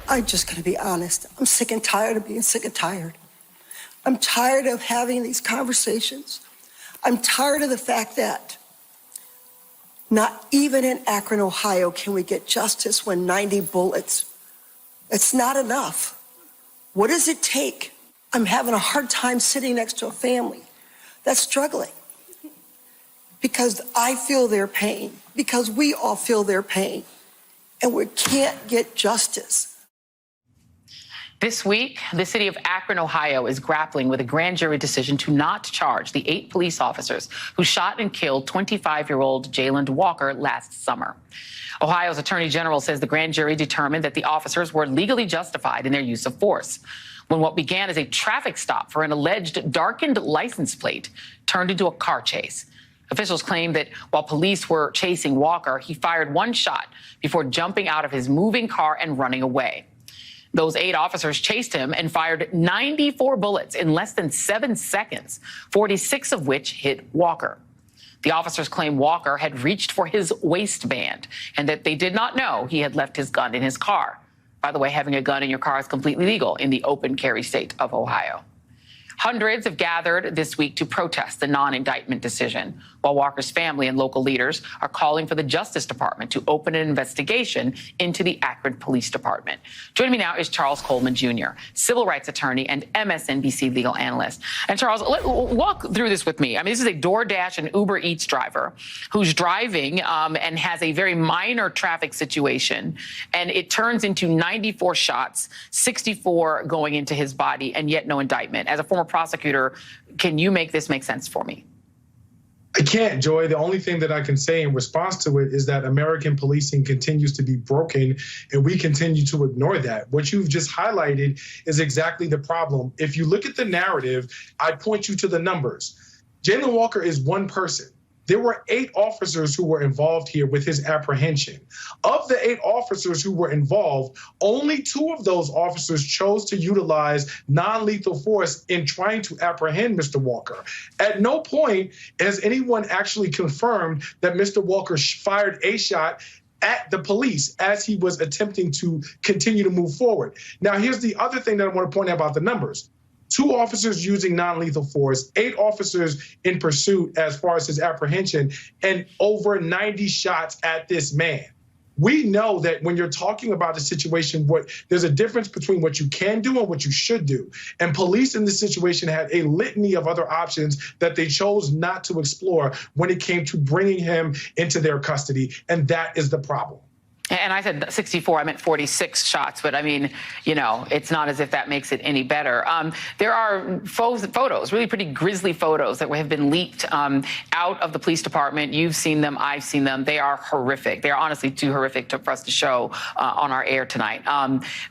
I'm just going to be honest. I'm sick and tired of being sick and tired. I'm tired of having these conversations. I'm tired of the fact that not even in Akron, Ohio, can we get justice when 90 bullets. It's not enough. What does it take? I'm having a hard time sitting next to a family that's struggling because I feel their pain, because we all feel their pain, and we can't get justice. This week, the city of Akron, Ohio, is grappling with a grand jury decision to not charge the 8 police officers who shot and killed 25-year-old Jayland Walker last summer. Ohio's attorney general says the grand jury determined that the officers were legally justified in their use of force when what began as a traffic stop for an alleged darkened license plate turned into a car chase. Officials claim that while police were chasing Walker, he fired one shot before jumping out of his moving car and running away. Those 8 officers chased him and fired 94 bullets in less than 7 seconds, 46 of which hit Walker. The officers claim Walker had reached for his waistband and that they did not know he had left his gun in his car. By the way, having a gun in your car is completely legal in the open carry state of Ohio. Hundreds have gathered this week to protest the non-indictment decision, while Walker's family and local leaders are calling for the Justice Department to open an investigation into the Akron Police Department. Joining me now is Charles Coleman, Jr., civil rights attorney and MSNBC legal analyst. And Charles, walk through this with me. I mean, this is a DoorDash and Uber Eats driver who's driving and has a very minor traffic situation, and it turns into 94 shots, 64 going into his body, and yet no indictment. As a former prosecutor, can you make this make sense for me? I can't, Joy. The only thing that I can say in response to it is that American policing continues to be broken, and we continue to ignore that. What you've just highlighted is exactly the problem. If you look at the narrative, I point you to the numbers. Jayland Walker is one person. There were 8 officers who were involved here with his apprehension. Of the 8 officers who were involved, only 2 of those officers chose to utilize non-lethal force in trying to apprehend Mr. Walker. At no point has anyone actually confirmed that Mr. Walker fired a shot at the police as he was attempting to continue to move forward. Now, here's the other thing that I want to point out about the numbers. 2 officers using non-lethal force, 8 officers in pursuit as far as his apprehension, and over 90 shots at this man. We know that when you're talking about a situation, there's a difference between what you can do and what you should do. And police in this situation had a litany of other options that they chose not to explore when it came to bringing him into their custody. And that is the problem. And I said 64, I meant 46 shots, but I mean, you know, it's not as if that makes it any better. There are photos, really pretty grisly photos that have been leaked out of the police department. You've seen them, I've seen them. They are horrific. They are honestly too horrific for us to show on our air tonight.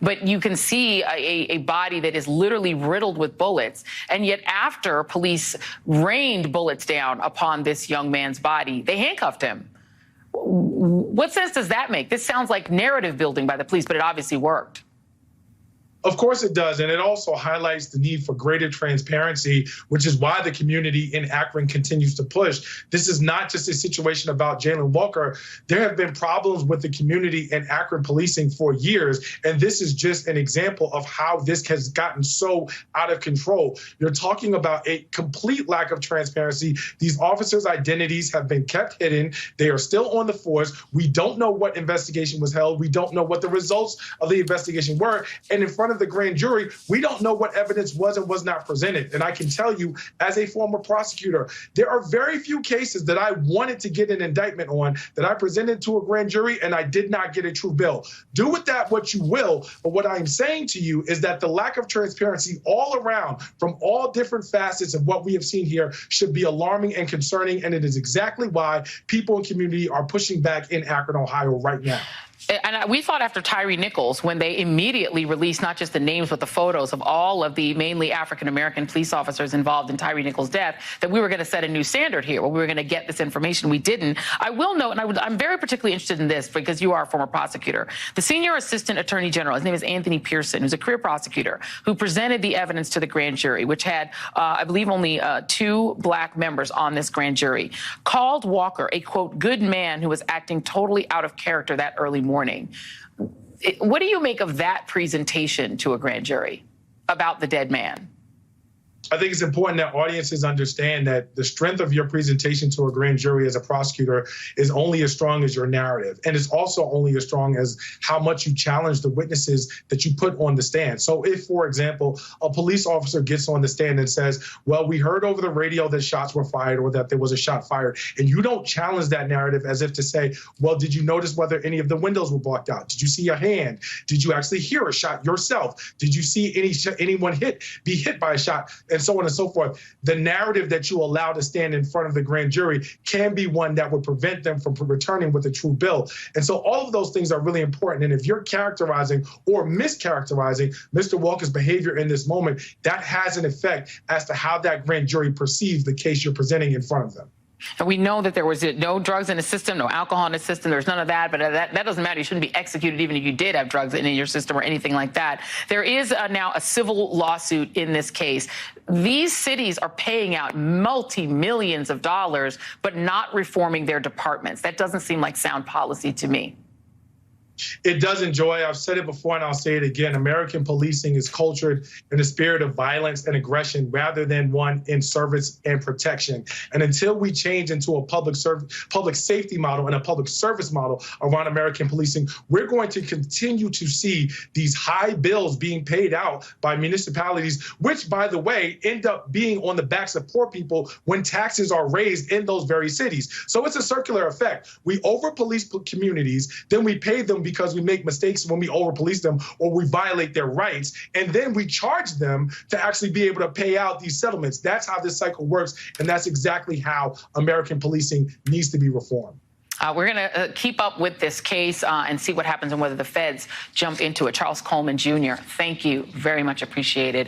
But you can see a body that is literally riddled with bullets. And yet after police rained bullets down upon this young man's body, they handcuffed him. What sense does that make? This sounds like narrative building by the police, but it obviously worked. Of course it does, and it also highlights the need for greater transparency, which is why the community in Akron continues to push. This is not just a situation about Jayland Walker. There have been problems with the community in Akron policing for years, and this is just an example of how this has gotten so out of control. You're talking about a complete lack of transparency. These officers' identities have been kept hidden. They are still on the force. We don't know what investigation was held. We don't know what the results of the investigation were. And in front of the grand jury, we don't know what evidence was and was not presented. And I can tell you, as a former prosecutor, there are very few cases that I wanted to get an indictment on that I presented to a grand jury and I did not get a true bill. Do with that what you will, but what I'm saying to you is that the lack of transparency all around from all different facets of what we have seen here should be alarming and concerning, and it is exactly why people in community are pushing back in Akron, Ohio right now. And we thought after Tyree Nichols, when they immediately released not just the names but the photos of all of the mainly African-American police officers involved in Tyree Nichols' death, that we were going to set a new standard here, where we were going to get this information. We didn't. I will note, and I'm very particularly interested in this because you are a former prosecutor. The senior assistant attorney general, his name is Anthony Pearson, who's a career prosecutor, who presented the evidence to the grand jury, which had, I believe, only 2 black members on this grand jury, called Walker a, quote, good man who was acting totally out of character that early morning. What do you make of that presentation to a grand jury about the dead man? I think it's important that audiences understand that the strength of your presentation to a grand jury as a prosecutor is only as strong as your narrative. And it's also only as strong as how much you challenge the witnesses that you put on the stand. So if, for example, a police officer gets on the stand and says, well, we heard over the radio that shots were fired or that there was a shot fired, and you don't challenge that narrative as if to say, well, did you notice whether any of the windows were blocked out? Did you see a hand? Did you actually hear a shot yourself? Did you see anyone be hit by a shot? And so on and so forth. The narrative that you allow to stand in front of the grand jury can be one that would prevent them from returning with a true bill. And so all of those things are really important. And if you're characterizing or mischaracterizing Mr. Walker's behavior in this moment, that has an effect as to how that grand jury perceives the case you're presenting in front of them. And we know that there was no drugs in the system, no alcohol in the system. There's none of that, but that doesn't matter. You shouldn't be executed even if you did have drugs in your system or anything like that. There is now a civil lawsuit in this case. These cities are paying out multi-millions of dollars, but not reforming their departments. That doesn't seem like sound policy to me. It doesn't, Joy. I've said it before and I'll say it again. American policing is cultured in a spirit of violence and aggression rather than one in service and protection. And until we change into a public safety model and a public service model around American policing, we're going to continue to see these high bills being paid out by municipalities, which, by the way, end up being on the backs of poor people when taxes are raised in those very cities. So it's a circular effect. We over-police communities, then we pay them because we make mistakes when we over-police them or we violate their rights, and then we charge them to actually be able to pay out these settlements. That's how this cycle works, and that's exactly how American policing needs to be reformed. We're going to keep up with this case and see what happens and whether the feds jump into it. Charles Coleman, Jr., thank you very much. Appreciated.